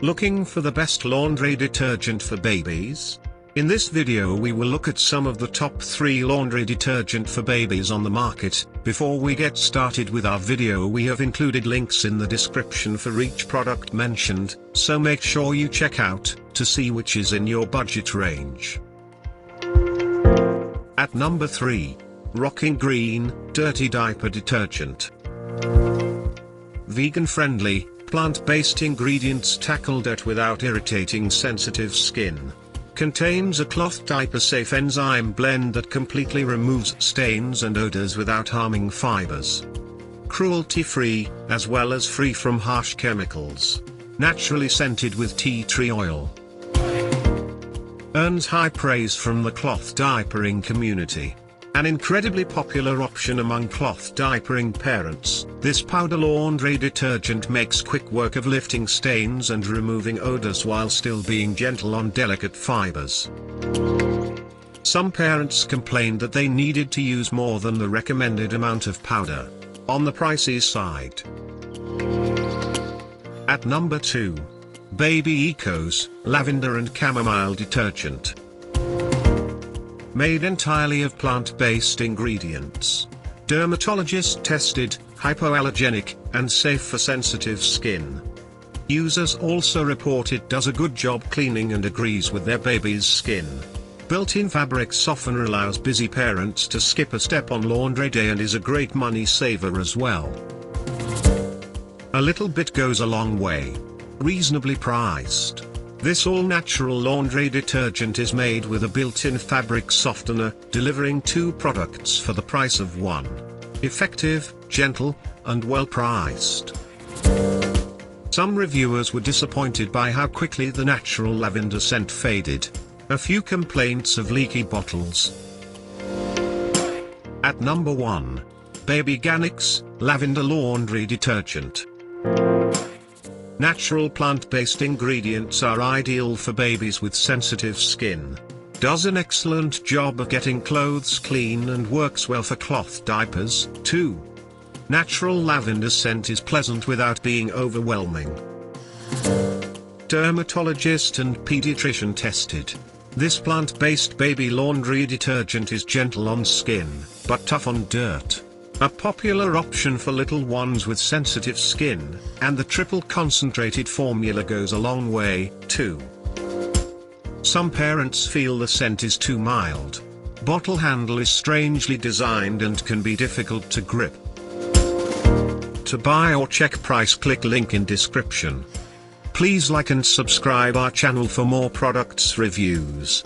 Looking for the best laundry detergent for babies? In this video we will look at some of the top 3 laundry detergent for babies on the market. Before we get started with our video, we have included links in the description for each product mentioned, so make sure you check out to see which is in your budget range. At number 3. Rockin Green Dirty Diaper Detergent. Vegan-friendly, plant-based ingredients tackle dirt without irritating sensitive skin. Contains a cloth diaper-safe enzyme blend that completely removes stains and odors without harming fibers. Cruelty-free, as well as free from harsh chemicals. Naturally scented with tea tree oil. Earns high praise from the cloth diapering community. An incredibly popular option among cloth diapering parents, this powder laundry detergent makes quick work of lifting stains and removing odors while still being gentle on delicate fibers. Some parents complained that they needed to use more than the recommended amount of powder. On the pricey side. At number 2. Babyganics Lavender and Chamomile Detergent. Made entirely of plant-based ingredients. Dermatologist-tested, hypoallergenic, and safe for sensitive skin. Users also report it does a good job cleaning and agrees with their baby's skin. Built-in fabric softener allows busy parents to skip a step on laundry day and is a great money saver as well. A little bit goes a long way. Reasonably priced. This all-natural laundry detergent is made with a built-in fabric softener, delivering 2 products for the price of 1. Effective, gentle, and well-priced. Some reviewers were disappointed by how quickly the natural lavender scent faded. A few complaints of leaky bottles. At number 1. Babyganics Lavender Laundry Detergent. Natural plant-based ingredients are ideal for babies with sensitive skin. Does an excellent job of getting clothes clean and works well for cloth diapers, too. Natural lavender scent is pleasant without being overwhelming. Dermatologist and pediatrician tested. This plant-based baby laundry detergent is gentle on skin, but tough on dirt. A popular option for little ones with sensitive skin, and the triple concentrated formula goes a long way, too. Some parents feel the scent is too mild. Bottle handle is strangely designed and can be difficult to grip. To buy or check price, click link in description. Please like and subscribe our channel for more products reviews.